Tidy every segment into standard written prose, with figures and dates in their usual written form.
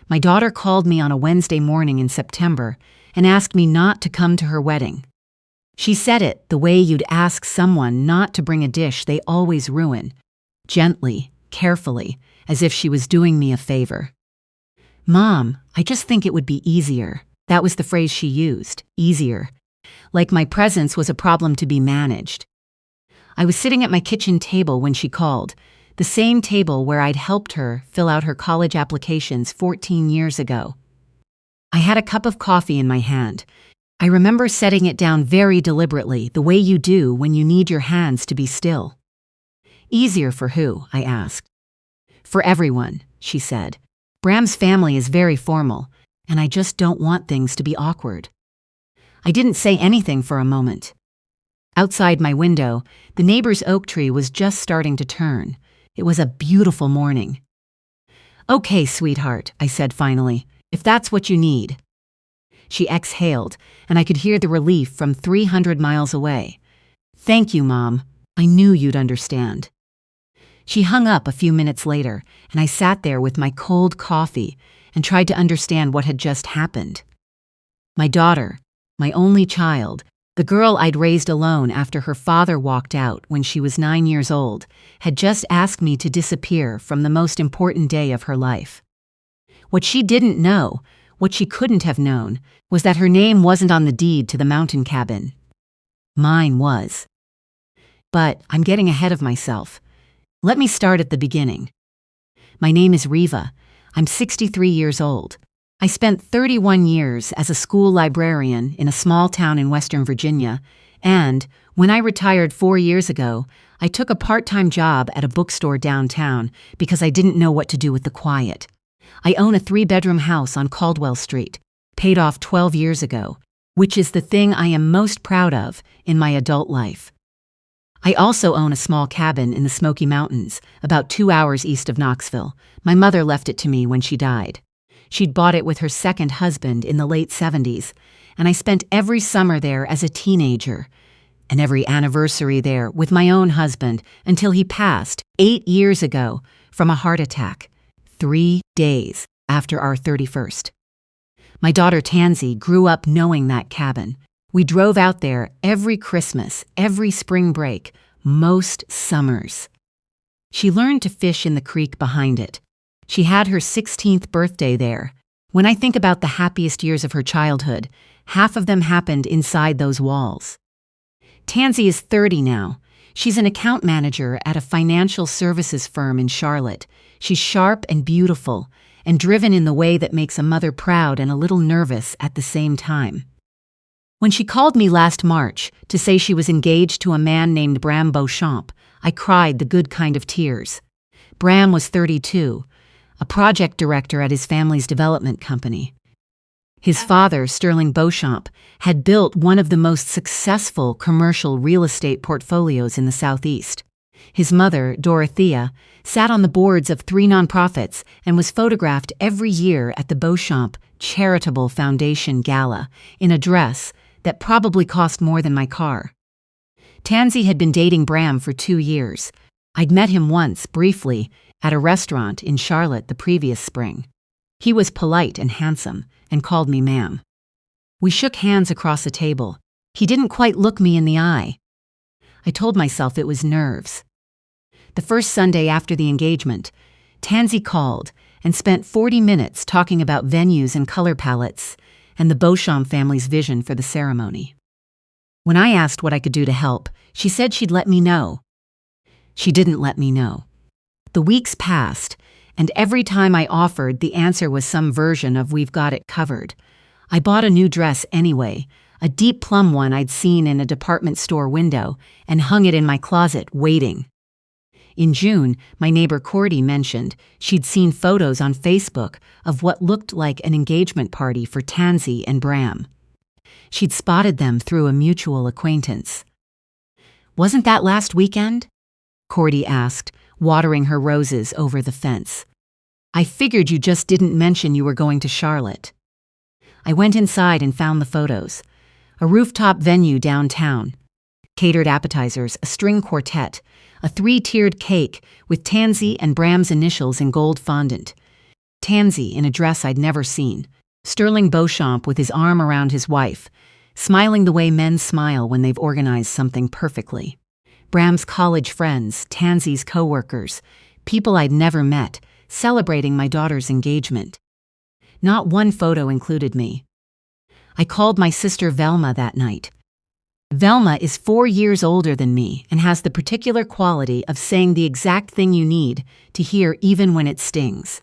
My daughter called me on a Wednesday morning in September and asked me not to come to her wedding. She said it the way you'd ask someone not to bring a dish they always ruin, gently, carefully, as if she was doing me a favor. "Mom, I just think it would be easier." That was the phrase she used, easier. Like my presence was a problem to be managed. I was sitting at my kitchen table when she called, the same table where I'd helped her fill out her college applications 14 years ago. I had a cup of coffee in my hand. I remember setting it down very deliberately, the way you do when you need your hands to be still. "Easier for who?" I asked. "For everyone," she said. "Bram's family is very formal, and I just don't want things to be awkward." I didn't say anything for a moment. Outside my window, the neighbor's oak tree was just starting to turn. It was a beautiful morning. "Okay, sweetheart," I said finally, "if that's what you need." She exhaled, and I could hear the relief from 300 miles away. "Thank you, Mom. I knew you'd understand." She hung up a few minutes later, and I sat there with my cold coffee and tried to understand what had just happened. My daughter, my only child, the girl I'd raised alone after her father walked out when she was 9 years old, had just asked me to disappear from the most important day of her life. What she didn't know, what she couldn't have known, was that her name wasn't on the deed to the mountain cabin. Mine was. But I'm getting ahead of myself. Let me start at the beginning. My name is Riva. I'm 63 years old. I spent 31 years as a school librarian in a small town in Western Virginia, and when I retired 4 years ago, I took a part-time job at a bookstore downtown because I didn't know what to do with the quiet. I own a 3-bedroom house on Caldwell Street, paid off 12 years ago, which is the thing I am most proud of in my adult life. I also own a small cabin in the Smoky Mountains, about 2 hours east of Knoxville. My mother left it to me when she died. She'd bought it with her second husband in the late 70s, and I spent every summer there as a teenager, and every anniversary there with my own husband until he passed 8 years ago from a heart attack, 3 days after our 31st. My daughter Tansy grew up knowing that cabin. We drove out there every Christmas, every spring break, most summers. She learned to fish in the creek behind it. She had her 16th birthday there. When I think about the happiest years of her childhood, half of them happened inside those walls. Tansy is 30 now. She's an account manager at a financial services firm in Charlotte. She's sharp and beautiful, and driven in the way that makes a mother proud and a little nervous at the same time. When she called me last March to say she was engaged to a man named Bram Beauchamp, I cried the good kind of tears. Bram was 32, a project director at his family's development company. His father, Sterling Beauchamp, had built one of the most successful commercial real estate portfolios in the Southeast. His mother, Dorothea, sat on the boards of 3 nonprofits and was photographed every year at the Beauchamp Charitable Foundation Gala in a dress that probably cost more than my car. Tansy had been dating Bram for 2 years. I'd met him once, briefly, at a restaurant in Charlotte the previous spring. He was polite and handsome and called me ma'am. We shook hands across a table. He didn't quite look me in the eye. I told myself it was nerves. The first Sunday after the engagement, Tansy called and spent 40 minutes talking about venues and color palettes and the Beauchamp family's vision for the ceremony. When I asked what I could do to help, she said she'd let me know. She didn't let me know. The weeks passed, and every time I offered, the answer was some version of "we've got it covered." I bought a new dress anyway, a deep plum one I'd seen in a department store window, and hung it in my closet, waiting. In June, my neighbor Cordy mentioned she'd seen photos on Facebook of what looked like an engagement party for Tansy and Bram. She'd spotted them through a mutual acquaintance. "Wasn't that last weekend?" Cordy asked, watering her roses over the fence. "I figured you just didn't mention you were going to Charlotte." I went inside and found the photos. A rooftop venue downtown. Catered appetizers, a string quartet, a 3-tiered cake with Tansy and Bram's initials in gold fondant. Tansy in a dress I'd never seen, Sterling Beauchamp with his arm around his wife, smiling the way men smile when they've organized something perfectly. Bram's college friends, Tansy's coworkers, people I'd never met, celebrating my daughter's engagement. Not one photo included me. I called my sister Velma that night. Velma is 4 years older than me and has the particular quality of saying the exact thing you need to hear even when it stings.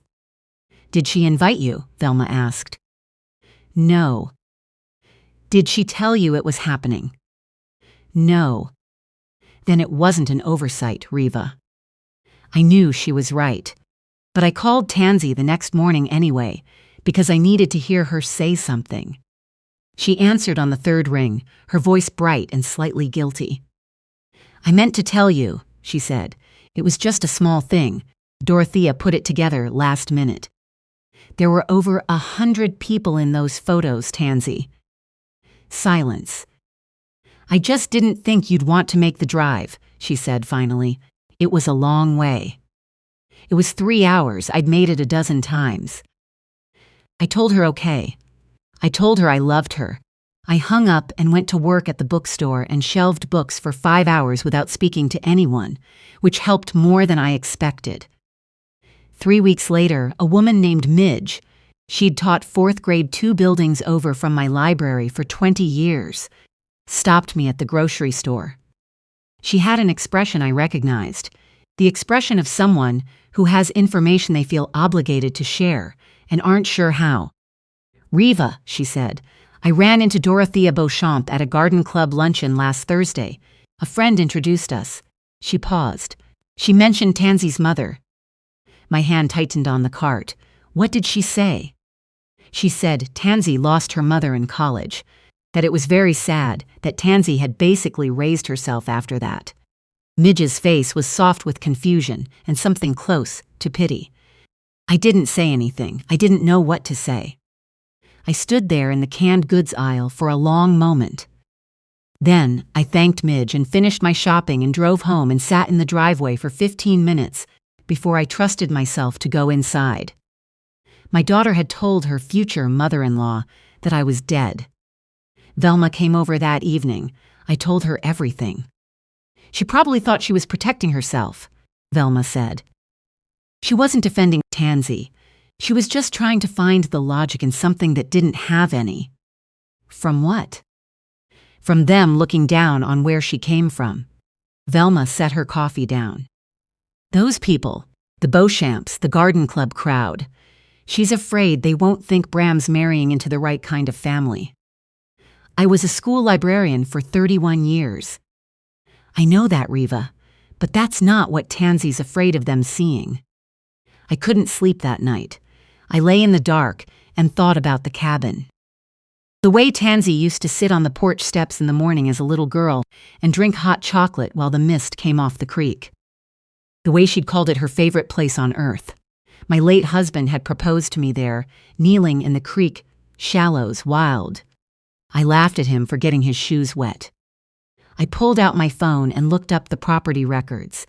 "Did she invite you?" Velma asked. "No." "Did she tell you it was happening?" "No." "Then it wasn't an oversight, Riva." I knew she was right, but I called Tansy the next morning anyway because I needed to hear her say something. She answered on the third ring, her voice bright and slightly guilty. "I meant to tell you," she said. "It was just a small thing. Dorothea put it together last minute. There were over 100 people in those photos, Tansy." Silence. "I just didn't think you'd want to make the drive," she said finally. "It was a long way." It was 3 hours. I'd made it a dozen times. I told her okay. I told her I loved her. I hung up and went to work at the bookstore and shelved books for 5 hours without speaking to anyone, which helped more than I expected. 3 weeks later, a woman named Midge, she'd taught 4th grade 2 buildings over from my library for 20 years, stopped me at the grocery store. She had an expression I recognized, the expression of someone who has information they feel obligated to share and aren't sure how. "Riva," she said, "I ran into Dorothea Beauchamp at a garden club luncheon last Thursday. A friend introduced us." She paused. "She mentioned Tansy's mother." My hand tightened on the cart. "What did she say?" "She said Tansy lost her mother in college, that it was very sad, that Tansy had basically raised herself after that." Midge's face was soft with confusion and something close to pity. I didn't say anything. I didn't know what to say. I stood there in the canned goods aisle for a long moment. Then I thanked Midge and finished my shopping and drove home and sat in the driveway for 15 minutes before I trusted myself to go inside. My daughter had told her future mother-in-law that I was dead. Velma came over that evening. I told her everything. "She probably thought she was protecting herself," Velma said. She wasn't defending Tansy. She was just trying to find the logic in something that didn't have any. From what? From them looking down on where she came from. Velma set her coffee down. "Those people, the Beauchamps, the garden club crowd. She's afraid they won't think Bram's marrying into the right kind of family. I was a school librarian for 31 years. I know that, Riva, but that's not what Tansy's afraid of them seeing." I couldn't sleep that night. I lay in the dark and thought about the cabin. The way Tansy used to sit on the porch steps in the morning as a little girl and drink hot chocolate while the mist came off the creek. The way she'd called it her favorite place on earth. My late husband had proposed to me there, kneeling in the creek, shallows, wild. I laughed at him for getting his shoes wet. I pulled out my phone and looked up the property records.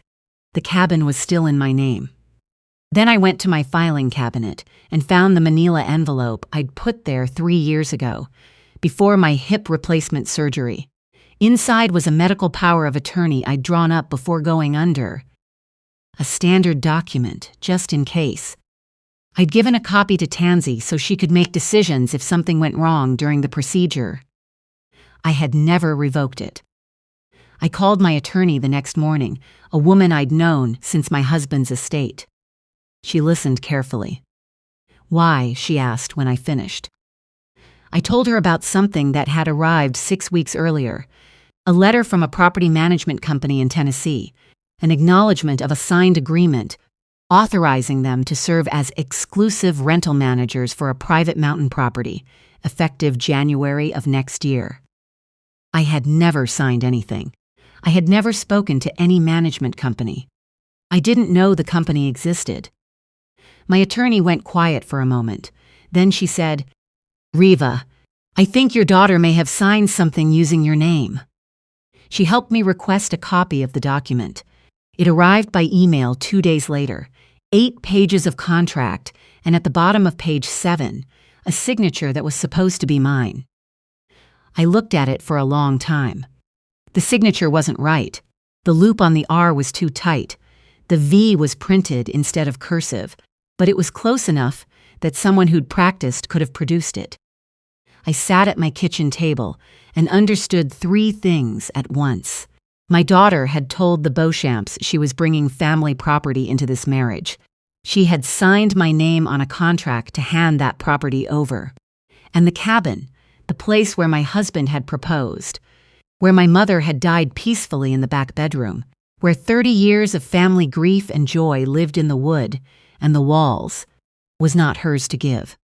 The cabin was still in my name. Then I went to my filing cabinet and found the manila envelope I'd put there 3 years ago, before my hip replacement surgery. Inside was a medical power of attorney I'd drawn up before going under. A standard document, just in case. I'd given a copy to Tansy so she could make decisions if something went wrong during the procedure. I had never revoked it. I called my attorney the next morning, a woman I'd known since my husband's estate. She listened carefully. "Why?" she asked when I finished. I told her about something that had arrived 6 weeks earlier, a letter from a property management company in Tennessee, an acknowledgement of a signed agreement authorizing them to serve as exclusive rental managers for a private mountain property, effective January of next year. I had never signed anything. I had never spoken to any management company. I didn't know the company existed. My attorney went quiet for a moment. Then she said, "Riva, I think your daughter may have signed something using your name." She helped me request a copy of the document. It arrived by email 2 days later, 8 pages of contract and at the bottom of page 7, a signature that was supposed to be mine. I looked at it for a long time. The signature wasn't right. The loop on the R was too tight. The V was printed instead of cursive, but it was close enough that someone who'd practiced could have produced it. I sat at my kitchen table and understood 3 things at once. My daughter had told the Beauchamps she was bringing family property into this marriage. She had signed my name on a contract to hand that property over. And the cabin, the place where my husband had proposed, where my mother had died peacefully in the back bedroom, where 30 years of family grief and joy lived in the wood and the walls, was not hers to give.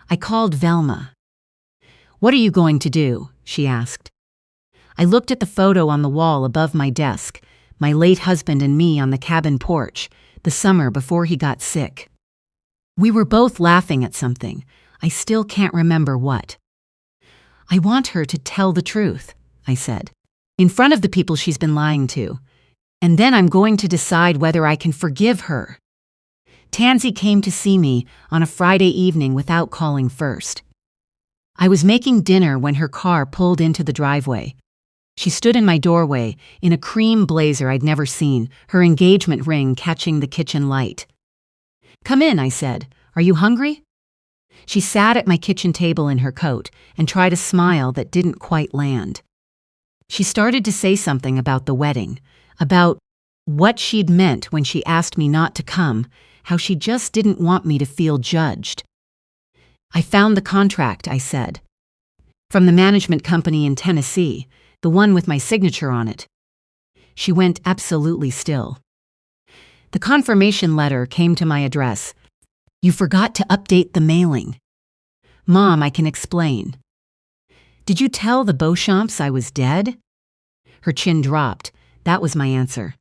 I called Velma. "What are you going to do?" she asked. I looked at the photo on the wall above my desk, my late husband and me on the cabin porch, the summer before he got sick. We were both laughing at something. I still can't remember what. "I want her to tell the truth," I said, "in front of the people she's been lying to. And then I'm going to decide whether I can forgive her." Tansy came to see me on a Friday evening without calling first. I was making dinner when her car pulled into the driveway. She stood in my doorway in a cream blazer I'd never seen, her engagement ring catching the kitchen light. "Come in," I said. "Are you hungry?" She sat at my kitchen table in her coat and tried a smile that didn't quite land. She started to say something about the wedding, about what she'd meant when she asked me not to come, how she just didn't want me to feel judged. "I found the contract," I said, "from the management company in Tennessee, the one with my signature on it." She went absolutely still. "The confirmation letter came to my address. You forgot to update the mailing." "Mom, I can explain." "Did you tell the Beauchamps I was dead?" Her chin dropped. That was my answer.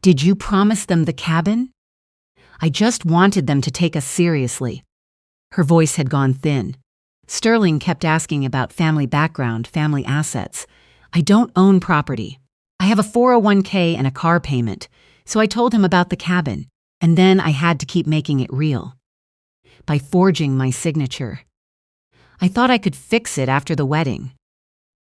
"Did you promise them the cabin?" "I just wanted them to take us seriously." Her voice had gone thin. Sterling kept asking about family background, family assets. "I don't own property. I have a 401k and a car payment, so I told him about the cabin, and then I had to keep making it real. By forging my signature. I thought I could fix it after the wedding.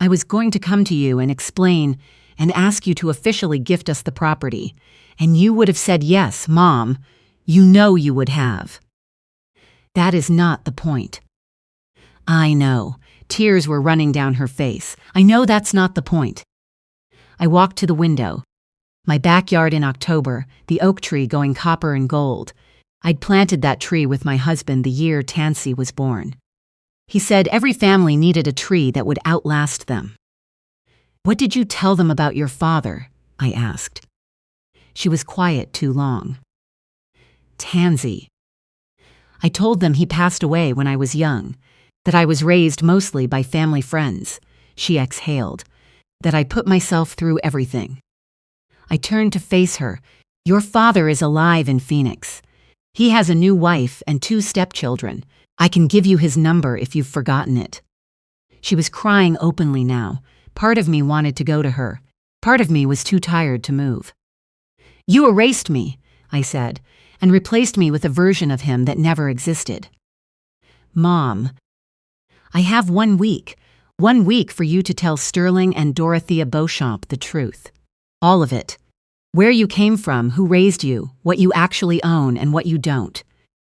I was going to come to you and explain and ask you to officially gift us the property, and you would have said yes, Mom. You know you would have." "That is not the point." "I know." Tears were running down her face. "I know that's not the point." I walked to the window. My backyard in October, the oak tree going copper and gold. I'd planted that tree with my husband the year Tansy was born. He said every family needed a tree that would outlast them. "What did you tell them about your father?" I asked. She was quiet too long. "Tansy. I told them he passed away when I was young, that I was raised mostly by family friends," she exhaled, "that I put myself through everything." I turned to face her. "Your father is alive in Phoenix. He has a new wife and 2 stepchildren. I can give you his number if you've forgotten it." She was crying openly now. Part of me wanted to go to her. Part of me was too tired to move. "You erased me," I said, "and replaced me with a version of him that never existed." "Mom, I have 1 week. 1 week for you to tell Sterling and Dorothea Beauchamp the truth. All of it. Where you came from, who raised you, what you actually own and what you don't.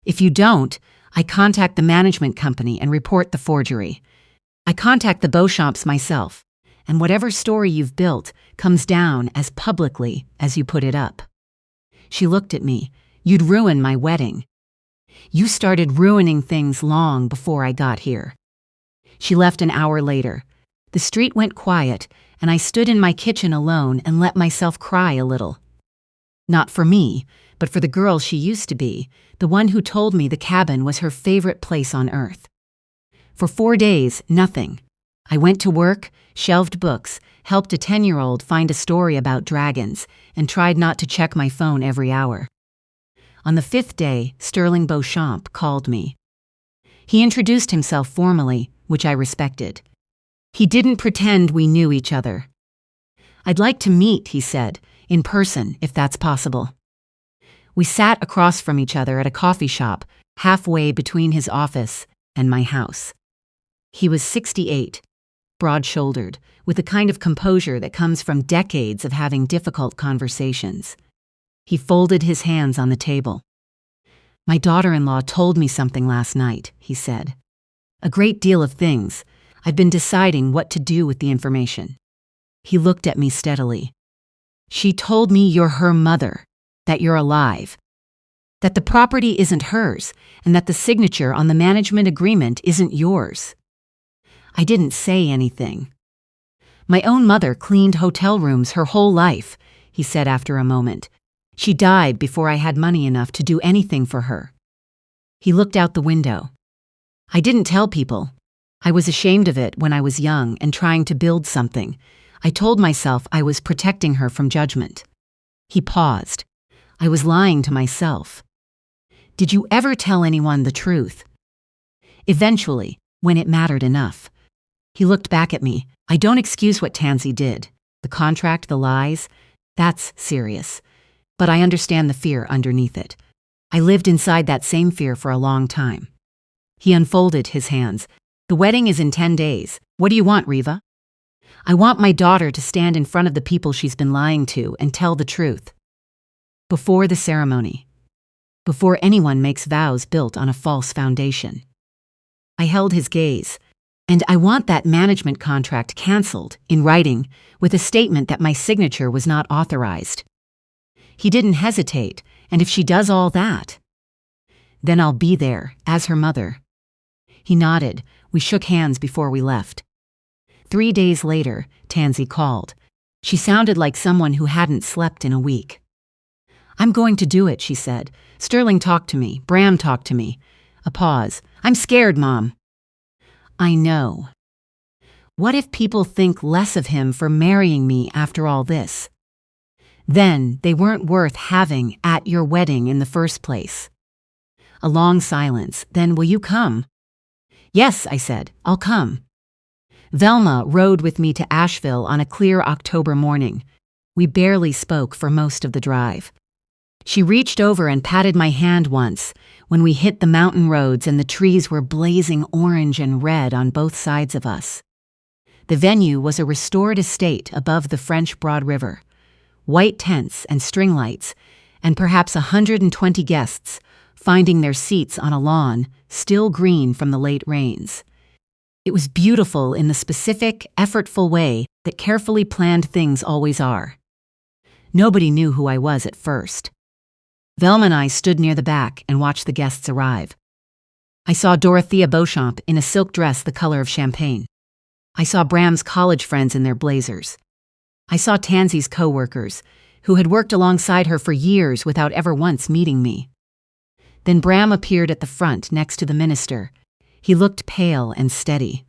If you don't, I contact the management company and report the forgery. I contact the Beauchamps myself, and whatever story you've built comes down as publicly as you put it up." She looked at me. "You'd ruin my wedding. You started ruining things long before I got here." She left an hour later. The street went quiet, and I stood in my kitchen alone and let myself cry a little. Not for me, but for the girl she used to be, the one who told me the cabin was her favorite place on earth. For 4 days, nothing. I went to work, shelved books, helped a 10-year-old find a story about dragons, and tried not to check my phone every hour. On the 5th day, Sterling Beauchamp called me. He introduced himself formally, which I respected. He didn't pretend we knew each other. "I'd like to meet," he said, "in person, if that's possible." We sat across from each other at a coffee shop, halfway between his office and my house. He was 68, broad-shouldered, with the kind of composure that comes from decades of having difficult conversations. He folded his hands on the table. "My daughter-in-law told me something last night," he said. "A great deal of things. I've been deciding what to do with the information." He looked at me steadily. "She told me you're her mother, that you're alive, that the property isn't hers, and that the signature on the management agreement isn't yours." I didn't say anything. "My own mother cleaned hotel rooms her whole life," he said after a moment. "She died before I had money enough to do anything for her." He looked out the window. "I didn't tell people. I was ashamed of it when I was young and trying to build something. I told myself I was protecting her from judgment." He paused. "I was lying to myself." "Did you ever tell anyone the truth?" "Eventually, when it mattered enough." He looked back at me. "I don't excuse what Tansy did. The contract, the lies, that's serious. But I understand the fear underneath it. I lived inside that same fear for a long time." He unfolded his hands. "The wedding is in 10 days. What do you want, Riva?" "I want my daughter to stand in front of the people she's been lying to and tell the truth. Before the ceremony. Before anyone makes vows built on a false foundation." I held his gaze. "And I want that management contract canceled, in writing, with a statement that my signature was not authorized." He didn't hesitate, "And if she does all that?" "Then I'll be there, as her mother." He nodded. We shook hands before we left. 3 days later, Tansy called. She sounded like someone who hadn't slept in a week. "I'm going to do it," she said. "Sterling talked to me. Bram talked to me." A pause. "I'm scared, Mom." "I know. What if people think less of him for marrying me after all this? Then they weren't worth having at your wedding in the first place." A long silence. "Then will you come?" "Yes," I said. "I'll come." Velma rode with me to Asheville on a clear October morning. We barely spoke for most of the drive. She reached over and patted my hand once when we hit the mountain roads and the trees were blazing orange and red on both sides of us. The venue was a restored estate above the French Broad River. White tents and string lights, and perhaps 120 guests finding their seats on a lawn still green from the late rains. It was beautiful in the specific, effortful way that carefully planned things always are. Nobody knew who I was at first. Velma and I stood near the back and watched the guests arrive. I saw Dorothea Beauchamp in a silk dress the color of champagne. I saw Bram's college friends in their blazers. I saw Tansy's co-workers, who had worked alongside her for years without ever once meeting me. Then Bram appeared at the front next to the minister. He looked pale and steady.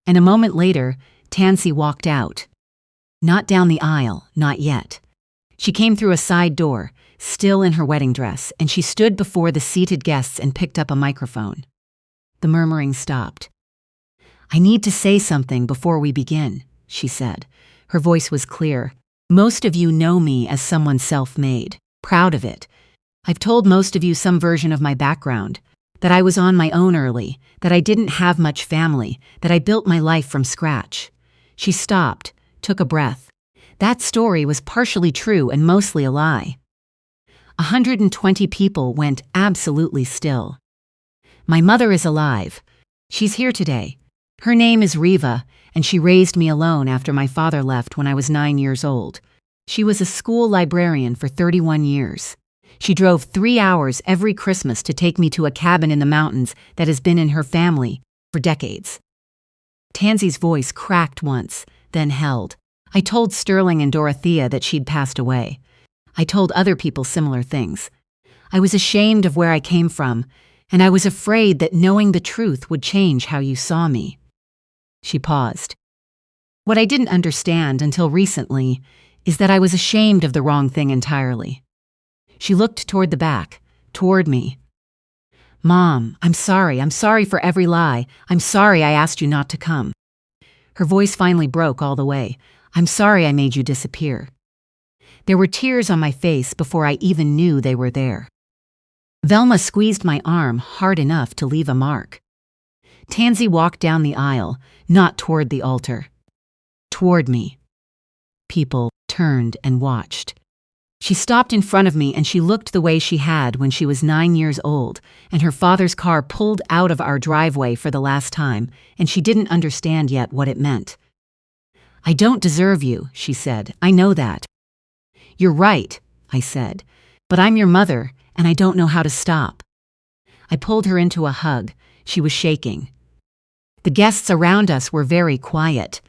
And a moment later, Tansy walked out. Not down the aisle, not yet. She came through a side door, still in her wedding dress, and she stood before the seated guests and picked up a microphone. The murmuring stopped. "I need to say something before we begin," she said. Her voice was clear. "Most of you know me as someone self-made, proud of it. I've told most of you some version of my background, that I was on my own early, that I didn't have much family, that I built my life from scratch." She stopped, took a breath. "That story was partially true and mostly a lie." 120 people went absolutely still. "My mother is alive. She's here today. Her name is Riva, and she raised me alone after my father left when I was 9 years old. She was a school librarian for 31 years. She drove 3 hours every Christmas to take me to a cabin in the mountains that has been in her family for decades." Tansy's voice cracked once, then held. "I told Sterling and Dorothea that she'd passed away. I told other people similar things. I was ashamed of where I came from, and I was afraid that knowing the truth would change how you saw me." She paused. "What I didn't understand until recently is that I was ashamed of the wrong thing entirely." She looked toward the back, toward me. "Mom, I'm sorry for every lie. I'm sorry I asked you not to come." Her voice finally broke all the way. "I'm sorry I made you disappear." There were tears on my face before I even knew they were there. Velma squeezed my arm hard enough to leave a mark. Tansy walked down the aisle, not toward the altar. Toward me. People turned and watched. She stopped in front of me and she looked the way she had when she was 9 years old, and her father's car pulled out of our driveway for the last time, and she didn't understand yet what it meant. "I don't deserve you," she said. "I know that." "You're right," I said, "but I'm your mother, and I don't know how to stop." I pulled her into a hug. She was shaking. The guests around us were very quiet.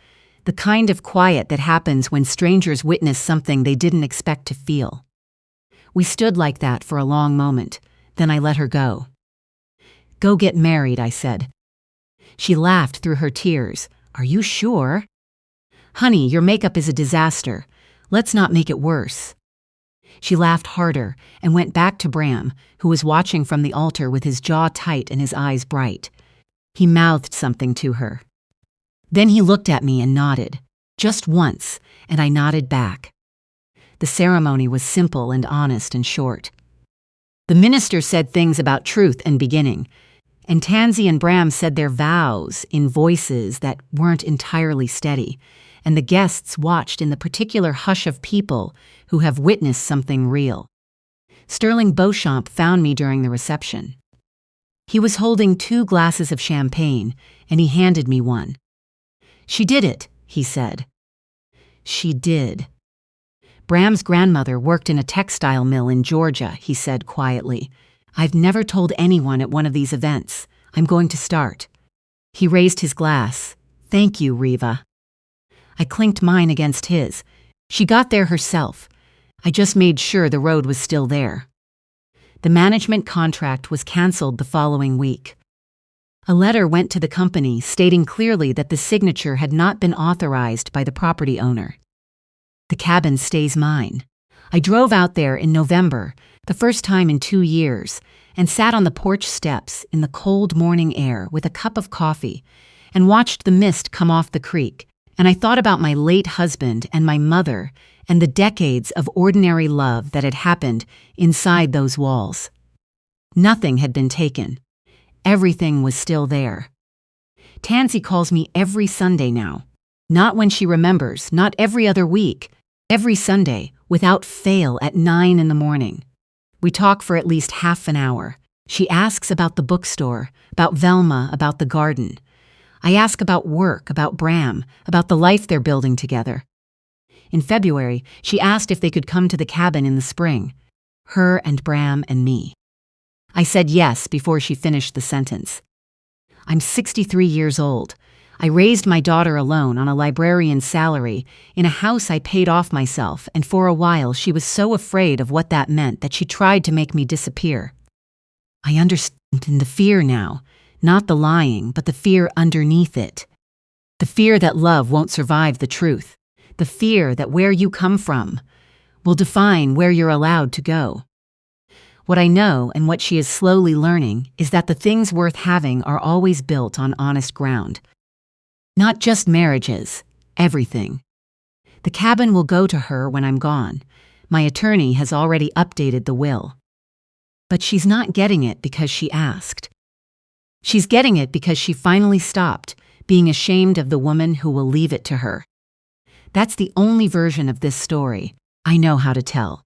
The kind of quiet that happens when strangers witness something they didn't expect to feel. We stood like that for a long moment, then I let her go. "Go get married," I said. She laughed through her tears. "Are you sure?" "Honey, your makeup is a disaster. Let's not make it worse." She laughed harder and went back to Bram, who was watching from the altar with his jaw tight and his eyes bright. He mouthed something to her. Then he looked at me and nodded, just once, and I nodded back. The ceremony was simple and honest and short. The minister said things about truth and beginning, and Tansy and Bram said their vows in voices that weren't entirely steady, and the guests watched in the particular hush of people who have witnessed something real. Sterling Beauchamp found me during the reception. He was holding 2 glasses of champagne, and he handed me one. "She did it," he said. She did. Bram's grandmother worked in a textile mill in Georgia, he said quietly. "I've never told anyone at one of these events. I'm going to start." He raised his glass. "Thank you, Riva." I clinked mine against his. She got there herself. I just made sure the road was still there. The management contract was canceled the following week. A letter went to the company stating clearly that the signature had not been authorized by the property owner. The cabin stays mine. I drove out there in November, the first time in 2 years, and sat on the porch steps in the cold morning air with a cup of coffee and watched the mist come off the creek, and I thought about my late husband and my mother and the decades of ordinary love that had happened inside those walls. Nothing had been taken. Everything was still there. Tansy calls me every Sunday now. Not when she remembers, not every other week. Every Sunday, without fail at 9 in the morning. We talk for at least half an hour. She asks about the bookstore, about Velma, about the garden. I ask about work, about Bram, about the life they're building together. In February, she asked if they could come to the cabin in the spring. Her and Bram and me. I said yes before she finished the sentence. I'm 63 years old. I raised my daughter alone on a librarian's salary in a house I paid off myself, and for a while she was so afraid of what that meant that she tried to make me disappear. I understand the fear now, not the lying, but the fear underneath it. The fear that love won't survive the truth. The fear that where you come from will define where you're allowed to go. What I know, and what she is slowly learning, is that the things worth having are always built on honest ground. Not just marriages, everything. The cabin will go to her when I'm gone. My attorney has already updated the will. But she's not getting it because she asked. She's getting it because she finally stopped being ashamed of the woman who will leave it to her. That's the only version of this story I know how to tell.